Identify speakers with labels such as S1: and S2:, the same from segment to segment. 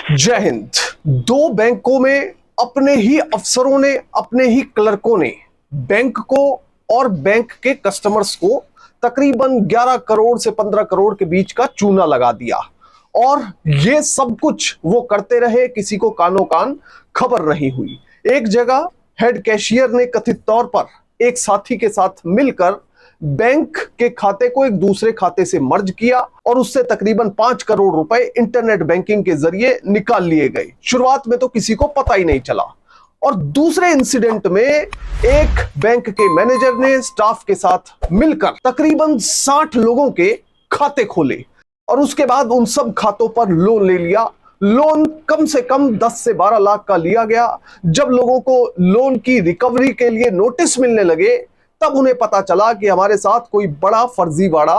S1: जय हिंद। दो बैंकों में अपने ही अफसरों ने, अपने ही क्लर्कों ने बैंक को और बैंक के कस्टमर्स को तकरीबन 11 करोड़ से 15 करोड़ के बीच का चूना लगा दिया। और ये सब कुछ वो करते रहे, किसी को कानो कान खबर नहीं हुई। एक जगह हेड कैशियर ने कथित तौर पर एक साथी के साथ मिलकर बैंक के खाते को एक दूसरे खाते से मर्ज किया और उससे तकरीबन 5 करोड़ रुपए इंटरनेट बैंकिंग के जरिए निकाल लिए गए। शुरुआत में तो किसी को पता ही नहीं चला। और दूसरे इंसिडेंट में एक बैंक के मैनेजर ने स्टाफ के साथ मिलकर तकरीबन 60 लोगों के खाते खोले और उसके बाद उन सब खातों पर लोन ले लिया। लोन कम से कम 10 से 12 लाख का लिया गया। जब लोगों को लोन की रिकवरी के लिए नोटिस मिलने लगे तब उन्हें पता चला कि हमारे साथ कोई बड़ा फर्जीवाड़ा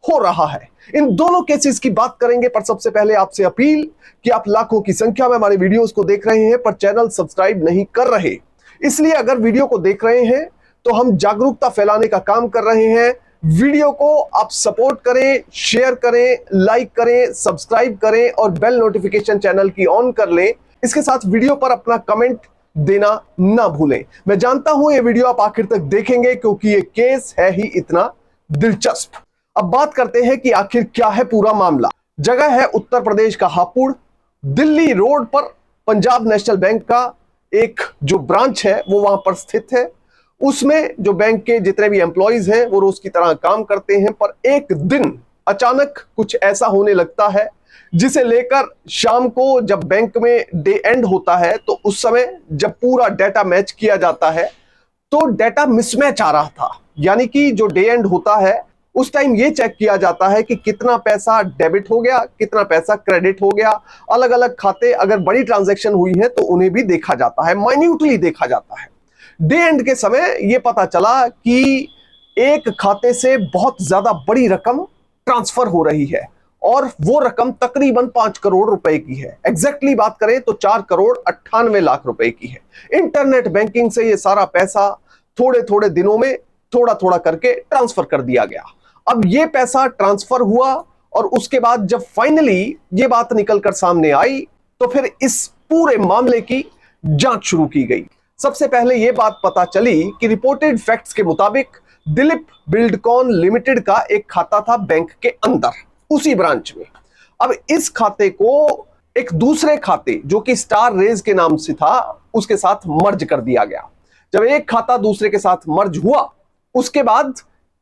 S1: हो रहा है। इन दोनों केसेस की बात करेंगे, पर सबसे पहले आपसे अपील कि आप लाखों की संख्या में हमारे वीडियोस को देख रहे हैं पर चैनल सब्सक्राइब नहीं कर रहे। इसलिए अगर वीडियो को देख रहे हैं तो हम जागरूकता फैलाने का काम कर रहे हैं। वीडियो को आप सपोर्ट करें, शेयर करें, लाइक करें, सब्सक्राइब करें और बेल नोटिफिकेशन चैनल की ऑन कर लें। इसके साथ वीडियो पर अपना कमेंट देना ना भूलें। मैं जानता हूं ये वीडियो आप आखिर तक देखेंगे क्योंकि ये केस है ही इतना दिलचस्प। अब बात करते हैं कि आखिर क्या है पूरा मामला। जगह है उत्तर प्रदेश का हापुड़। दिल्ली रोड पर पंजाब नेशनल बैंक का एक जो ब्रांच है वो वहां पर स्थित है। उसमें जो बैंक के जितने भी एम्प्लॉइज हैं वो रोज की तरह काम करते हैं, पर एक दिन अचानक कुछ ऐसा होने लगता है जिसे लेकर शाम को जब बैंक में डे एंड होता है तो उस समय जब पूरा डेटा मैच किया जाता है तो डेटा मिसमैच आ रहा था। यानी कि जो डे एंड होता है उस टाइम ये चेक किया जाता है कि कितना पैसा डेबिट हो गया, कितना पैसा क्रेडिट हो गया। अलग अलग खाते अगर बड़ी ट्रांजैक्शन हुई है तो उन्हें भी देखा जाता है, माइन्यूटली देखा जाता है। डे एंड के समय यह पता चला कि एक खाते से बहुत ज्यादा बड़ी रकम ट्रांसफर हो रही है और वो रकम तकरीबन 5 करोड़ रुपए की है। एग्जैक्टली बात करें तो 4 करोड़ 98 लाख रुपए की है। इंटरनेट बैंकिंग से ये सारा पैसा थोड़े थोड़े दिनों में थोड़ा थोड़ा करके ट्रांसफर कर दिया गया। अब ये पैसा ट्रांसफर हुआ और उसके बाद जब फाइनली ये बात निकलकर सामने आई तो फिर इस पूरे मामले की जांच शुरू की गई। सबसे पहले यह बात पता चली कि रिपोर्टेड फैक्ट्स के मुताबिक दिलीप बिल्डकॉन लिमिटेड का एक खाता था बैंक के अंदर, उसी ब्रांच में। अब इस खाते को एक दूसरे खाते जो कि स्टार रेज के नाम से था उसके साथ मर्ज कर दिया गया। जब एक खाता दूसरे के साथ मर्ज हुआ उसके बाद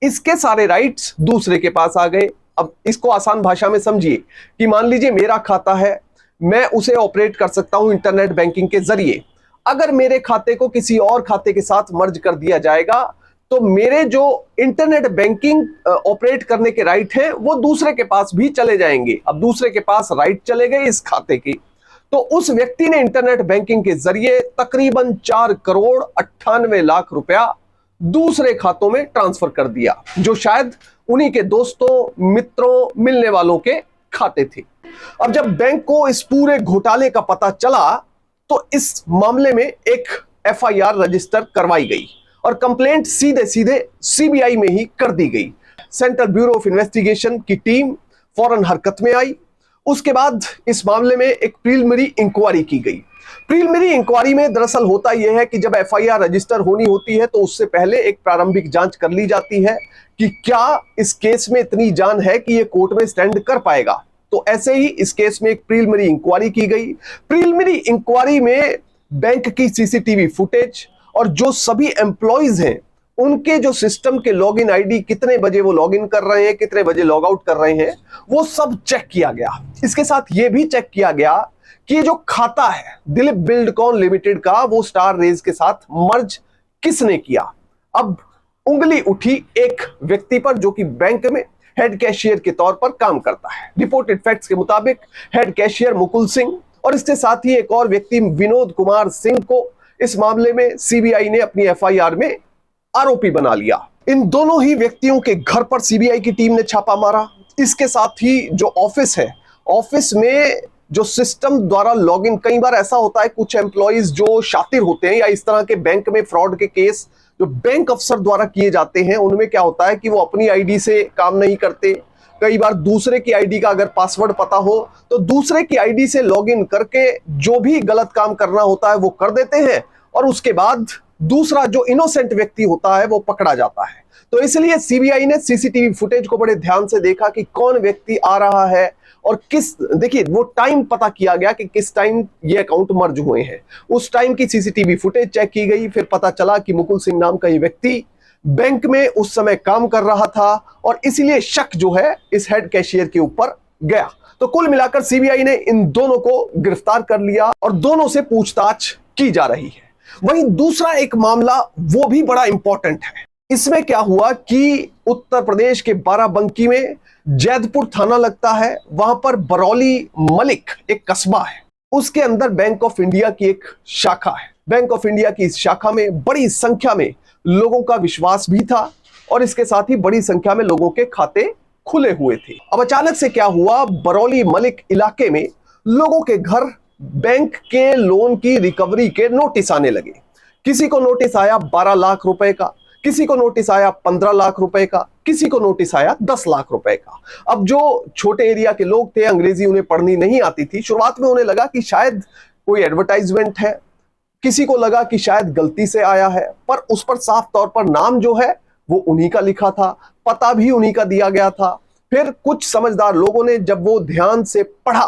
S1: इसके सारे राइट्स दूसरे के पास आ गए। अब इसको आसान भाषा में समझिए कि मान लीजिए मेरा खाता है, मैं उसे ऑपरेट कर सकता हूं इंटरनेट बैंकिंग के जरिए। अगर मेरे खाते को किसी और खाते के साथ मर्ज कर दिया जाएगा तो मेरे जो इंटरनेट बैंकिंग ऑपरेट करने के राइट हैं वो दूसरे के पास भी चले जाएंगे। अब दूसरे के पास राइट चले गए इस खाते के, तो उस व्यक्ति ने इंटरनेट बैंकिंग के जरिए तकरीबन 4 करोड़ 98 लाख रुपया दूसरे खातों में ट्रांसफर कर दिया, जो शायद उन्हीं के दोस्तों, मित्रों, मिलने वालों के खाते थे। अब जब बैंक को इस पूरे घोटाले का पता चला तो इस मामले में एक FIR रजिस्टर करवाई गई और कंप्लेंट सीधे सीधे CBI में ही कर दी गई। सेंट्रल ब्यूरो ऑफ इन्वेस्टिगेशन की टीम फौरन हरकत में आई। उसके बाद इस मामले में एक प्रीलिमिनरी इंक्वायरी की गई। प्रीलिमिनरी इंक्वायरी में दरअसल होता यह है कि जब FIR रजिस्टर होनी होती है तो उससे पहले एक प्रारंभिक जांच कर ली जाती है कि क्या इस केस में इतनी जान है कि यह कोर्ट में स्टैंड कर पाएगा। तो ऐसे ही इस केस में एक प्रीलिमिनरी इंक्वायरी की गई। प्रीलिमिनरी इंक्वायरी में बैंक की CCTV फुटेज और जो सभी एम्प्लॉइज हैं उनके जो सिस्टम के लॉगिन आईडी, कितने बजे वो लॉगिन कर रहे हैं, कितने बजे लॉग आउट कर रहे हैं, वो सब चेक किया गया। इसके साथ ये भी चेक किया गया कि ये जो खाता है दिलीप बिल्डकॉन लिमिटेड का वो स्टार रेज के साथ मर्ज किसने किया। अब उंगली उठी एक व्यक्ति पर जो कि बैंक में हेड कैशियर के तौर पर काम करता है। रिपोर्टेड फैक्ट्स के मुताबिक हेड कैशियर मुकुल सिंह और इसके साथ ही एक और व्यक्ति विनोद कुमार सिंह को इस मामले में CBI ने अपनी FIR में आरोपी बना लिया। इन दोनों ही व्यक्तियों के घर पर CBI की टीम ने छापा मारा। इसके साथ ही जो ऑफिस है, ऑफिस में जो सिस्टम द्वारा लॉगिन, कई बार ऐसा होता है कुछ एम्प्लॉइज जो शातिर होते हैं या इस तरह के बैंक में फ्रॉड के केस जो बैंक अफसर द्वारा किए जाते हैं उनमें क्या होता है कि वो अपनी आईडी से काम नहीं करते, कई बार दूसरे की आईडी का अगर पासवर्ड पता हो तो दूसरे की आईडी से लॉगिन करके जो भी गलत काम करना होता है वो कर देते हैं, और उसके बाद दूसरा जो इनोसेंट व्यक्ति होता है वो पकड़ा जाता है। तो इसलिए सीबीआई ने सीसीटीवी फुटेज को बड़े ध्यान से देखा कि कौन व्यक्ति आ रहा है और देखिए वो टाइम पता किया गया कि किस टाइम ये अकाउंट मर्ज हुए हैं। उस टाइम की सीसीटीवी फुटेज चेक की गई, फिर पता चला कि मुकुल सिंह नाम का ये व्यक्ति बैंक में उस समय काम कर रहा था और इसीलिए शक जो है इस हेड कैशियर के ऊपर गया। तो कुल मिलाकर सीबीआई ने इन दोनों को गिरफ्तार कर लिया और दोनों से पूछताछ की जा रही है। वहीं दूसरा एक मामला वो भी बड़ा इंपॉर्टेंट है। इसमें क्या हुआ कि उत्तर प्रदेश के बाराबंकी में जैदपुर थाना लगता है, वहां पर बरौली मलिक एक कस्बा है, उसके अंदर बैंक ऑफ इंडिया की एक शाखा है। बैंक ऑफ इंडिया की इस शाखा में बड़ी संख्या में लोगों का विश्वास भी था और इसके साथ ही बड़ी संख्या में लोगों के खाते खुले हुए थे। अब अचानक से क्या हुआ, बरौली मलिक इलाके में लोगों के घर बैंक के लोन की रिकवरी के नोटिस आने लगे। किसी को नोटिस आया 12 लाख रुपए का, किसी को नोटिस आया 15 लाख रुपए का, किसी को नोटिस आया 10 लाख रुपए का। अब जो छोटे एरिया के लोग थे, अंग्रेजी उन्हें पढ़नी नहीं आती थी, शुरुआत में उन्हें लगा कि शायद कोई एडवर्टाइजमेंट है, किसी को लगा कि शायद गलती से आया है, पर उस पर साफ तौर पर नाम जो है वो उन्हीं का लिखा था, पता भी उन्हीं का दिया गया था। फिर कुछ समझदार लोगों ने जब वो ध्यान से पढ़ा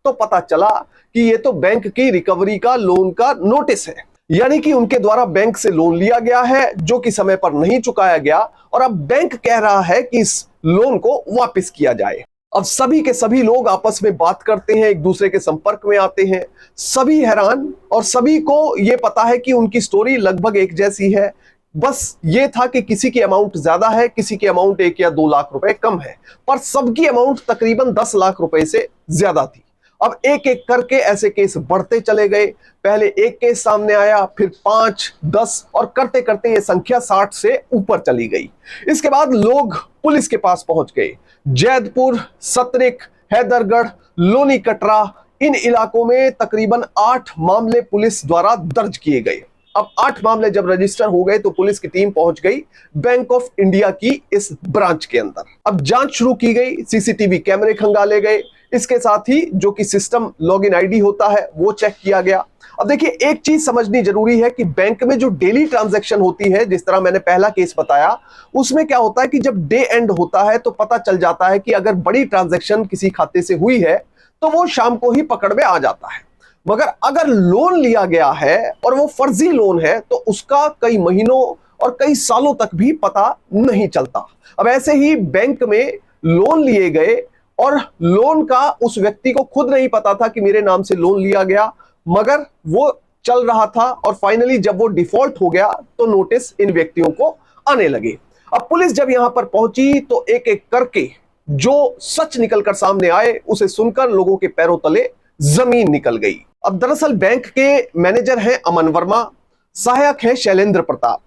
S1: तो पता चला कि ये तो बैंक की रिकवरी का लोन का नोटिस है, यानी कि उनके द्वारा बैंक से लोन लिया गया है जो कि समय पर नहीं चुकाया गया और अब बैंक कह रहा है कि इस लोन को वापस किया जाए। अब सभी के सभी लोग आपस में बात करते हैं, एक दूसरे के संपर्क में आते हैं, सभी हैरान और सभी को यह पता है कि उनकी स्टोरी लगभग एक जैसी है। बस ये था कि किसी की अमाउंट ज्यादा है, किसी की अमाउंट 1 या 2 लाख रुपए कम है, पर सबकी अमाउंट तकरीबन 10 लाख रुपए से ज्यादा थी। अब एक एक करके ऐसे केस बढ़ते चले गए। पहले एक केस सामने आया, फिर 5, 10 और करते करते ये संख्या 60 से ऊपर चली गई। इसके बाद लोग पुलिस के पास पहुंच गए। जैदपुर, सतरिक, हैदरगढ़, लोनी कटरा, इन इलाकों में तकरीबन 8 मामले पुलिस द्वारा दर्ज किए गए। अब 8 मामले जब रजिस्टर हो गए तो पुलिस की टीम पहुंच गई बैंक ऑफ इंडिया की इस ब्रांच के अंदर। अब जांच शुरू की गई, सीसीटीवी कैमरे खंगाले गए, इसके साथ ही जो कि सिस्टम लॉगिन आईडी होता है वो चेक किया गया। अब देखिए एक चीज समझनी जरूरी है कि बैंक में जो डेली ट्रांजैक्शन होती है, जिस तरह मैंने पहला केस बताया, उसमें क्या होता है कि जब डे एंड होता है तो पता चल जाता है कि अगर बड़ी ट्रांजैक्शन किसी खाते से हुई है तो वो शाम को ही पकड़ में आ जाता है। मगर अगर लोन लिया गया है और वो फर्जी लोन है तो उसका कई महीनों और कई सालों तक भी पता नहीं चलता। अब ऐसे ही बैंक में लोन लिए गए और लोन का उस व्यक्ति को खुद नहीं पता था कि मेरे नाम से लोन लिया गया, मगर वो चल रहा था और फाइनली जब वो डिफॉल्ट हो गया तो नोटिस इन व्यक्तियों को आने लगे। अब पुलिस जब यहां पर पहुंची तो एक एक करके जो सच निकलकर सामने आए उसे सुनकर लोगों के पैरों तले जमीन निकल गई। अब दरअसल बैंक के मैनेजर हैं अमन वर्मा, सहायक है शैलेंद्र प्रताप।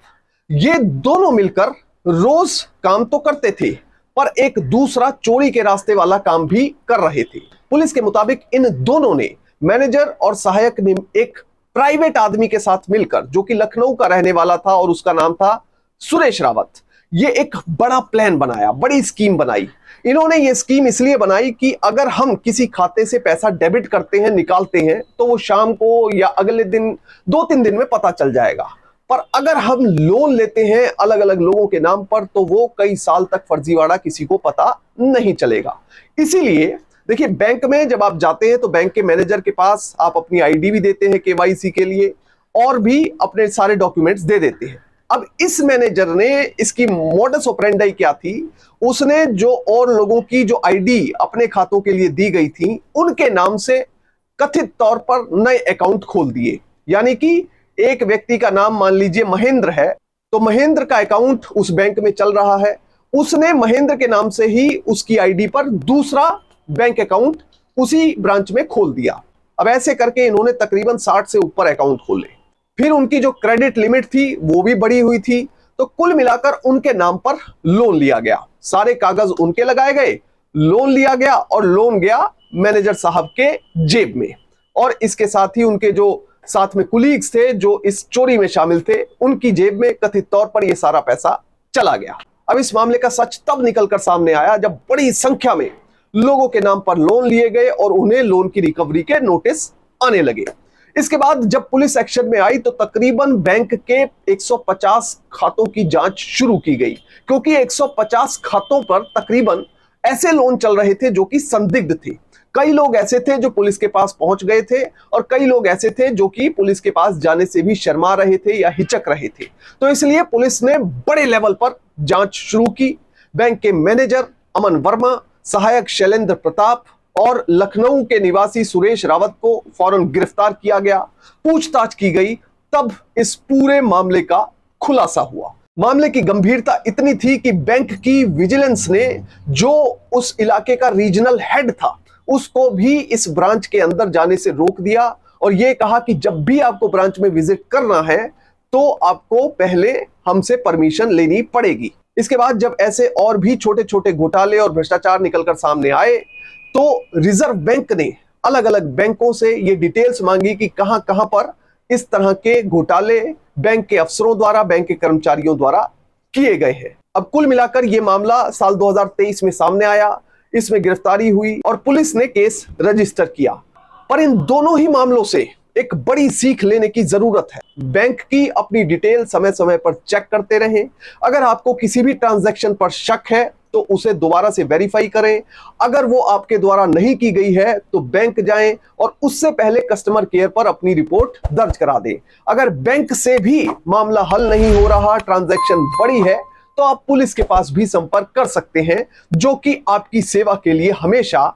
S1: ये दोनों मिलकर रोज काम तो करते थे पर एक दूसरा चोरी के रास्ते वाला काम भी कर रहे थे। पुलिस के मुताबिक इन दोनों ने, मैनेजर और सहायक ने, एक प्राइवेट आदमी के साथ मिलकर, जो कि लखनऊ का रहने वाला था और उसका नाम था सुरेश रावत, ये एक बड़ा प्लान बनाया, बड़ी स्कीम बनाई। इन्होंने ये स्कीम इसलिए बनाई कि अगर हम किसी खाते से पैसा डेबिट करते हैं, निकालते हैं, तो वो शाम को या अगले दिन 2-3 दिन में पता चल जाएगा, पर अगर हम लोन लेते हैं अलग अलग लोगों के नाम पर तो वो कई साल तक फर्जीवाड़ा किसी को पता नहीं चलेगा। इसीलिए देखिए बैंक में जब आप जाते हैं तो बैंक के मैनेजर के पास आप अपनी आईडी भी देते हैं केवाईसी के लिए और भी अपने सारे डॉक्यूमेंट्स दे देते हैं। अब इस मैनेजर ने, इसकी मोडस ऑपरेंडाई क्या थी, उसने जो और लोगों की जो आईडी अपने खातों के लिए दी गई थी उनके नाम से कथित तौर पर नए अकाउंट खोल दिए। यानी कि एक व्यक्ति का नाम मान लीजिए महेंद्र है, तो महेंद्र का अकाउंट उस बैंक में चल रहा है, उसने महेंद्र के नाम से ही उसकी आईडी पर दूसरा बैंक अकाउंट उसी ब्रांच में खोल दिया। अब ऐसे करके इन्होंने तकरीबन 60 से ऊपर अकाउंट खोले। फिर उनकी जो क्रेडिट लिमिट थी वो भी बढ़ी हुई थी, तो कुल मिलाकर उनके नाम पर लोन लिया गया। सारे कागज उनके लगाए गए, लोन लिया गया और लोन गया मैनेजर साहब के जेब में। और इसके साथ ही उनके जो साथ में कुलीग्स थे जो इस चोरी में शामिल थे, उनकी जेब में कथित तौर पर यह सारा पैसा चला गया। अब इस मामले का सच तब निकलकर सामने आया जब बड़ी संख्या में लोगों के नाम पर लोन लिए गए और उन्हें लोन की रिकवरी के नोटिस आने लगे। इसके बाद जब पुलिस एक्शन में आई तो तकरीबन बैंक के 150 खातों की जांच शुरू की गई, क्योंकि 150 खातों पर तकरीबन ऐसे लोन चल रहे थे जो कि संदिग्ध थे। कई लोग ऐसे थे जो पुलिस के पास पहुंच गए थे और कई लोग ऐसे थे जो कि पुलिस के पास जाने से भी शर्मा रहे थे या हिचक रहे थे। तो इसलिए पुलिस ने बड़े लेवल पर जांच शुरू की। बैंक के मैनेजर अमन वर्मा, सहायक शैलेंद्र प्रताप और लखनऊ के निवासी सुरेश रावत को फौरन गिरफ्तार किया गया। पूछताछ की गई, तब इस पूरे मामले का खुलासा हुआ। मामले की गंभीरता इतनी थी कि बैंक की विजिलेंस ने जो उस इलाके का रीजनल हेड था उसको भी इस ब्रांच के अंदर जाने से रोक दिया और यह कहा कि जब भी आपको ब्रांच में विजिट करना है तो आपको पहले हमसे परमिशन लेनी पड़ेगी। इसके बाद जब ऐसे और भी छोटे छोटे घोटाले और भ्रष्टाचार निकलकर सामने आए तो रिजर्व बैंक ने अलग अलग बैंकों से ये डिटेल्स मांगी कि कहां कहां पर इस तरह के घोटाले बैंक के अफसरों द्वारा, बैंक के कर्मचारियों द्वारा किए गए हैं। अब कुल मिलाकर यह मामला साल 2023 में सामने आया, इसमें गिरफ्तारी हुई और पुलिस ने केस रजिस्टर किया। पर इन दोनों ही मामलों से एक बड़ी सीख लेने की जरूरत है। बैंक की अपनी डिटेल समय समय पर चेक करते रहें। अगर आपको किसी भी ट्रांजैक्शन पर शक है तो उसे दोबारा से वेरीफाई करें। अगर वो आपके द्वारा नहीं की गई है तो बैंक जाएं और उससे पहले कस्टमर केयर पर अपनी रिपोर्ट दर्ज करा दें। अगर बैंक से भी मामला हल नहीं हो रहा, ट्रांजैक्शन बड़ी है, तो आप पुलिस के पास भी संपर्क कर सकते हैं, जो कि आपकी सेवा के लिए हमेशा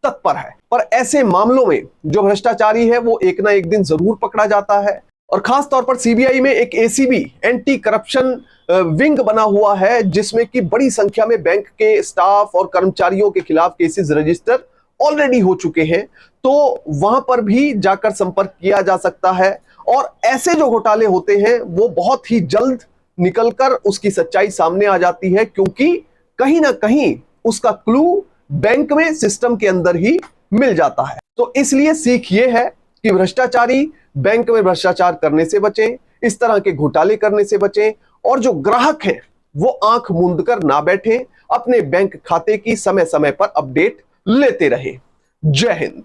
S1: तत्पर है। पर ऐसे मामलों में जो भ्रष्टाचारी है वो एक ना एक दिन जरूर पकड़ा जाता है और खास तौर पर सीबीआई में एक एसीबी एंटी करप्शन विंग बना हुआ है, जिसमें कि बड़ी संख्या में बैंक के स्टाफ और कर्मचारियों के खिलाफ केसेस रजिस्टर ऑलरेडी हो चुके हैं। तो वहां पर भी जाकर संपर्क किया जा सकता है और ऐसे जो घोटाले होते हैं वो बहुत ही जल्द निकलकर उसकी सच्चाई सामने आ जाती है, क्योंकि कहीं ना कहीं उसका क्लू बैंक में, सिस्टम के अंदर ही मिल जाता है। तो इसलिए सीख ये है कि भ्रष्टाचारी बैंक में भ्रष्टाचार करने से बचें, इस तरह के घोटाले करने से बचें और जो ग्राहक हैं वो आंख मूंद कर ना बैठें, अपने बैंक खाते की समय समय पर अपडेट लेते रहें। जय हिंद।